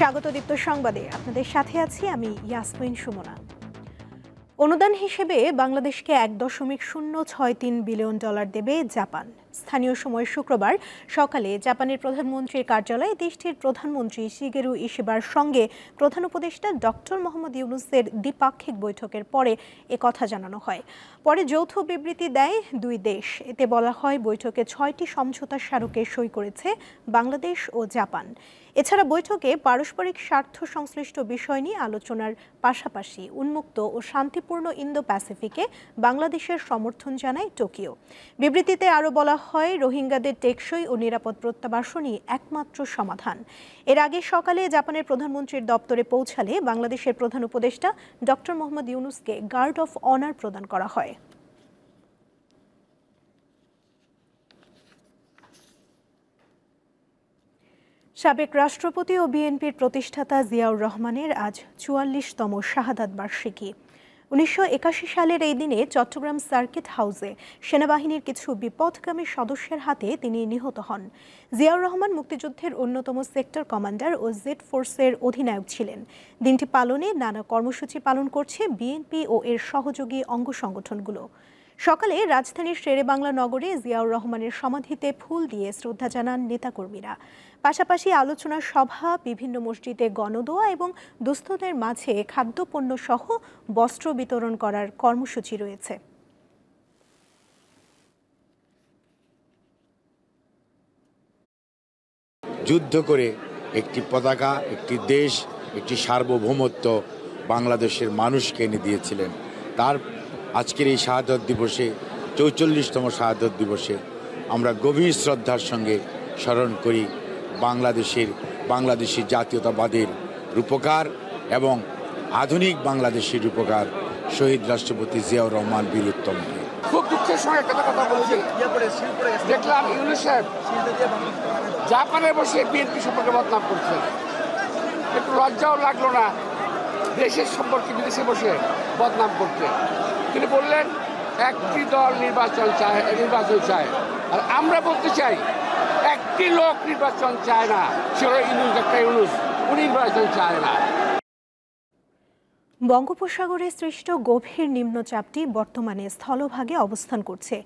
স্বাগত দীপ্ত সংবাদে আপনাদের সাথে আছি আমি ইয়াসমিন সুমনা। অনুদান হিসেবে বাংলাদেশকে $1.063 বিলিয়ন দেবে জাপান। স্থানীয় সময় শুক্রবার সকালে জাপানের প্রধানমন্ত্রীর কার্যালয়ে দেশটির প্রধানমন্ত্রী শিগেরু ইশিবার সঙ্গে প্রধান উপদেষ্টা ডক্টর মোহাম্মদ ইউনূসের দ্বিপাক্ষিক বৈঠকের পরে একথা জানানো হয়। পরে যৌথ বিবৃতি দেয় দুই দেশ। এতে বলা হয় বৈঠকে 6টি সমঝোতা স্মারকে সই করেছে বাংলাদেশ ও জাপান। এছাড়া বৈঠকে পারস্পরিক স্বার্থ সংশ্লিষ্ট বিষয় নিয়ে আলোচনার পাশাপাশি উন্মুক্ত ও শান্তিপূর্ণ ইন্দো প্যাসিফিকে বাংলাদেশের সমর্থন জানায় টোকিও। বিবৃতিতে আরও বলা হয় রোহিঙ্গাদের টেকসই ও নিরাপদ প্রত্যাবাসনই একমাত্র সমাধান। এর আগে সকালে জাপানের প্রধানমন্ত্রীর দপ্তরে পৌঁছালে বাংলাদেশের প্রধান উপদেষ্টা ডক্টর মোহাম্মদ ইউনূসকে গার্ড অফ অনার প্রদান করা হয়। সাবেক রাষ্ট্রপতি ও বিএনপির প্রতিষ্ঠাতা জিয়াউর রহমানের আজ ৪৪তম শাহাদাত বার্ষিকী। ১৯৮১ সালের এই দিনে চট্টগ্রাম সার্কিট হাউসে সেনাবাহিনীর কিছু বিপথগামী সদস্যের হাতে তিনি নিহত হন। জিয়াউর রহমান মুক্তিযুদ্ধের অন্যতম সেক্টর কমান্ডার ও জেড ফোর্সের অধিনায়ক ছিলেন। দিনটি পালনে নানা কর্মসূচি পালন করছে বিএনপি ও এর সহযোগী অঙ্গ সংগঠনগুলো। সকালে রাজধানীর শেরেবাংলা নগরে জিয়াউর রহমানের সমাধিতে ফুল দিয়ে শ্রদ্ধা জানান নেতাকর্মীরা। পাশাপাশি আলোচনা সভা, বিভিন্ন মসজিদে গণদোয়া এবং দুস্থদের মাঝে খাদ্যপণ্য সহ বস্ত্র বিতরণ করার কর্মসূচি রয়েছে। যুদ্ধ করে একটি পতাকা, একটি দেশ, একটি সার্বভৌমত্ব বাংলাদেশের মানুষকে এনে দিয়েছিলেন। তার আজকের এই শাহাদত দিবসে, ৪৪তম শাহাদত দিবসে আমরা গভীর শ্রদ্ধার সঙ্গে স্মরণ করি বাংলাদেশি জাতীয়তাবাদের রূপকার এবং আধুনিক বাংলাদেশের রূপকার শহীদ রাষ্ট্রপতি জিয়াউর রহমান বীরুত্তমকে। খুব দুঃখের সঙ্গে একটা কথা বলছি, দেখলাম ইউনূস সাহেব জাপানে বসে বিএনপি সম্পর্কে বদনাম করছেন। একটু লজ্জাও লাগলো না দেশের সম্পর্কে বিদেশে বসে বদনাম করতে? তিনি বললেন একটি দল নির্বাচন চায়, আর আমরা বলতে চাই একটি লোক নির্বাচন চায় না, সে ইউনূস, উনি নির্বাচন চায় না। বঙ্গোপসাগরে সৃষ্ট গভীর নিম্নচাপটি বর্তমানে স্থলভাগে অবস্থান করছে।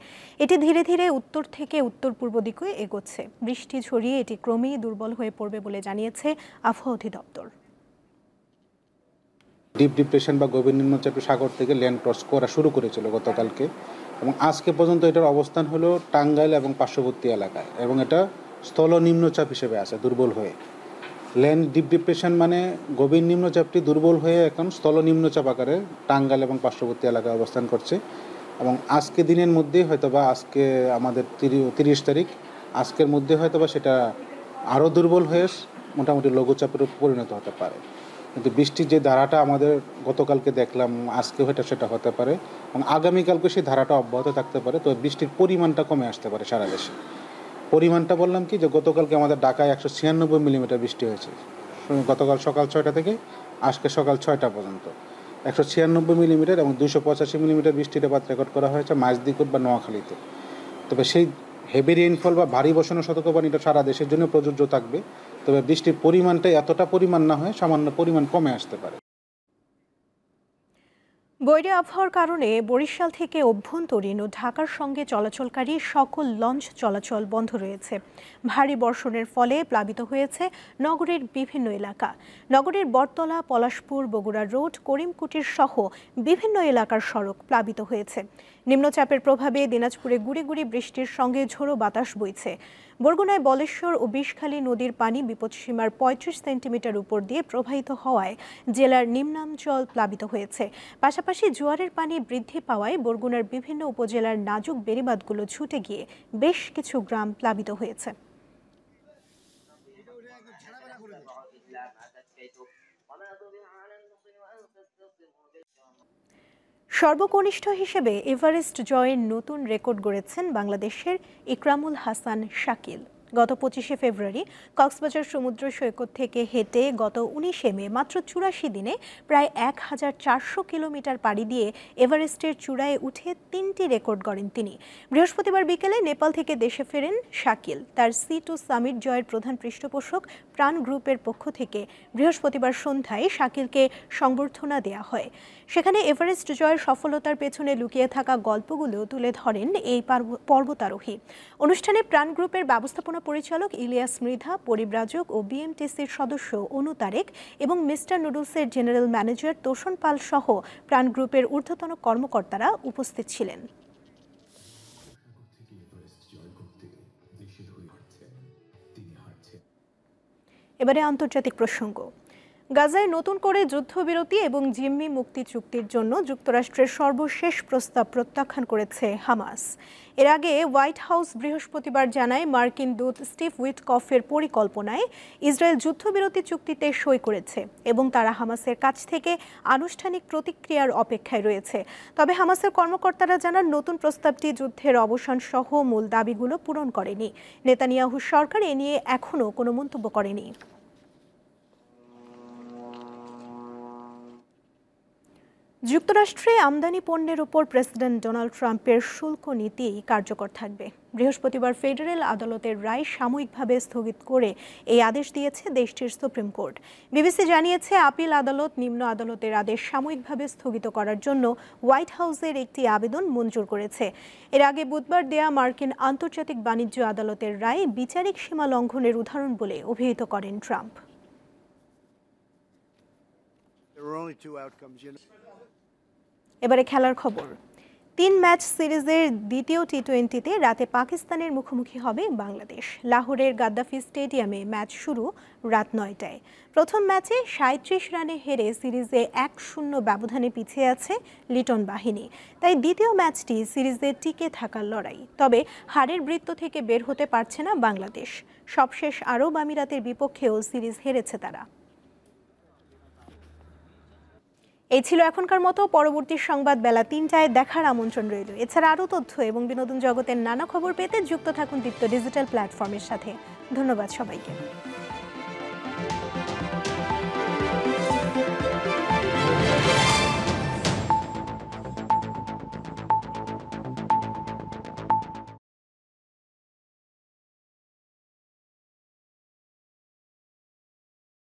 এটি ধীরে ধীরে উত্তর থেকে উত্তর পূর্ব দিকে এগোচ্ছে। বৃষ্টি ছড়িয়ে এটি ক্রমেই দুর্বল হয়ে পড়বে বলে জানিয়েছে আবহাওয়া অধিদপ্তর। ডিপ ডিপ্রেশন বা গভীর নিম্নচাপ সাগর থেকে ল্যান্ড ক্রস করা শুরু করেছিল গতকালকে, এবং আজকে পর্যন্ত এটার অবস্থান হলো টাঙ্গাইল এবং পার্শ্ববর্তী এলাকায়, এবং এটা স্থল নিম্নচাপ হিসেবে আছে দুর্বল হয়ে। ল্যান্ড ডিপ ডিপ্রেশন মানে গভীর নিম্নচাপটি দুর্বল হয়ে এখন স্থল নিম্নচাপ আকারে টাঙ্গাইল এবং পার্শ্ববর্তী এলাকায় অবস্থান করছে। এবং আজকে দিনের মধ্যে হয়তোবা, আজকে আমাদের 30 তারিখ, আজকের মধ্যে হয়তোবা সেটা আরও দুর্বল হয়ে মোটামুটি লঘুচাপের পরিণত হতে পারে। কিন্তু বৃষ্টির যে ধারাটা আমাদের গতকালকে দেখলাম, আজকে হয়তো সেটা হতে পারে, এবং আগামীকালকে সেই ধারাটা অব্যাহত থাকতে পারে। তো বৃষ্টির পরিমাণটা কমে আসতে পারে সারা দেশে। পরিমাণটা বললাম কি, যে গতকালকে আমাদের ঢাকায় 196 মিলিমিটার বৃষ্টি হয়েছে গতকাল সকাল 6টা থেকে আজকে সকাল 6টা পর্যন্ত। 196 মিলিমিটার এবং 285 মিলিমিটার বৃষ্টির রেকর্ড করা হয়েছে মাঝদিকুট বা নোয়াখালীতে। তবে সেই হেভি রেইনফল বা ভারী বর্ষণের সতর্কবাণীটা সারা দেশের জন্য প্রযোজ্য থাকবে। তবে বৃষ্টির পরিমাণটা এতটা পরিমাণ না হয়ে সামান্য পরিমাণ কমে আসতে পারে। বৈরী আবহাওয়ার কারণে বরিশাল থেকে অভ্যন্তরীণ ও ঢাকার সঙ্গে চলাচলকারী সকল লঞ্চ চলাচল বন্ধ রয়েছে। ভারী বর্ষণের ফলে প্লাবিত হয়েছে নগরের বিভিন্ন এলাকা। নগরের বটতলা, পলাশপুর, বগুড়া রোড, করিমকুটির সহ বিভিন্ন এলাকার সড়ক প্লাবিত হয়েছে। নিম্নচাপের প্রভাবে দিনাজপুরে গুড়ি গুড়ি বৃষ্টির সঙ্গে ঝোড়ো বাতাস বইছে। বরগুনায় বলেশ্বর ও বিষখালী নদীর পানি বিপদসীমার 35 সেন্টিমিটার উপর দিয়ে প্রবাহিত হওয়ায় জেলার নিম্নাঞ্চল প্লাবিত হয়েছে। পাশাপাশি জোয়ারের পানি বৃদ্ধি পাওয়ায় বরগুনার বিভিন্ন উপজেলার নাজুক বেড়িবাঁধগুলো ছুটে গিয়ে বেশ কিছু গ্রাম প্লাবিত হয়েছে। সর্বকনিষ্ঠ হিসেবে এভারেস্ট জয়ের নতুন রেকর্ড গড়েছেন বাংলাদেশের ইকরামুল হাসান শাকিল। গত 25শে ফেব্রুয়ারি কক্সবাজার সমুদ্র সৈকত থেকে হেঁটে গত 19শে মে মাত্র 84 দিনে প্রায় 1400 কিলোমিটার পাড়ি দিয়ে এভারেস্টের চূড়ায় উঠে 3টি রেকর্ড গড়েন তিনি। বৃহস্পতিবার বিকেলে নেপাল থেকে দেশে ফেরেন শাকিল। তার C2 সামিট জয়ের প্রধান পৃষ্ঠপোষক প্রাণ গ্রুপের পক্ষ থেকে বৃহস্পতিবার সন্ধ্যায় শাকিলকে সংবর্ধনা দেয়া হয়। সেখানে এভারেস্ট জয়ের সফলতার পেছনে লুকিয়ে থাকা গল্পগুলো তুলে ধরেন এই পর্বতারোহী। অনুষ্ঠানে প্রাণ গ্রুপের ব্যবস্থাপনা পরিচালক ইলিয়াস মৃধা, পরিব্রাজক ও বিএমটিসির সদস্য অনু তারেক এবং মিস্টার নুডলসের জেনারেল ম্যানেজার তোষণ পাল সহ প্রাণ গ্রুপের ঊর্ধ্বতন কর্মকর্তারা উপস্থিত ছিলেন। এবারে আন্তর্জাতিক প্রসঙ্গ। গাজায় নতুন করে যুদ্ধবিরতি এবং জিম্মি মুক্তি চুক্তির জন্য যুক্তরাষ্ট্রের সর্বশেষ প্রস্তাব প্রত্যাখ্যান করেছে হামাস। এর আগে হোয়াইট হাউস বৃহস্পতিবার জানায় মার্কিন দূত স্টিভ উইটকফের পরিকল্পনায় ইসরায়েল যুদ্ধবিরতি চুক্তিতে সই করেছে এবং তারা হামাসের কাছ থেকে আনুষ্ঠানিক প্রতিক্রিয়ার অপেক্ষায় রয়েছে। তবে হামাসের কর্মকর্তারা জানান নতুন প্রস্তাবটি যুদ্ধের অবসান সহ মূল দাবিগুলো পূরণ করেনি। নেতানিয়াহু সরকার এ নিয়ে এখনও কোনো মন্তব্য করেনি। যুক্তরাষ্ট্রে আমদানি পণ্যের উপর প্রেসিডেন্ট ডোনাল্ড ট্রাম্পের শুল্ক নীতি কার্যকর থাকবে। বৃহস্পতিবার ফেডারেল আদালতের রায় সাময়িকভাবে স্থগিত করে এই আদেশ দিয়েছে দেশটির সুপ্রিম কোর্ট। বিবিসি জানিয়েছে আপিল আদালত নিম্ন আদালতের আদেশ সাময়িকভাবে স্থগিত করার জন্য হোয়াইট হাউসের একটি আবেদন মঞ্জুর করেছে। এর আগে বুধবার দেয়া মার্কিন আন্তর্জাতিক বাণিজ্য আদালতের রায় বিচারিক সীমা লঙ্ঘনের উদাহরণ বলে অভিহিত করেন ট্রাম্প। এবারে খেলার খবর। 3 ম্যাচ সিরিজের দ্বিতীয় টি-20তে রাতে পাকিস্তানের মুখোমুখি হবে বাংলাদেশ। লাহোরের গাদ্দাফি স্টেডিয়ামে ম্যাচ শুরু রাত 9টায়। প্রথম ম্যাচে 37 রানে হেরে সিরিজে 1-0 ব্যবধানে পিছিয়ে আছে লিটন বাহিনী। তাই দ্বিতীয় ম্যাচটি সিরিজে টিকে থাকার লড়াই। তবে হারের বৃত্ত থেকে বের হতে পারছে না বাংলাদেশ। সবশেষ আরব আমিরাতের বিপক্ষেও সিরিজ হেরেছে তারা। এই ছিল এখনকার মতো। পরবর্তী সংবাদ বেলা 3টায় দেখার আমন্ত্রণ রইল। এছাড়া আরও তথ্য এবং বিনোদন জগতের নানা খবর পেতে যুক্ত থাকুন দীপ্ত ডিজিটাল প্ল্যাটফর্মের সাথে। ধন্যবাদ সবাইকে।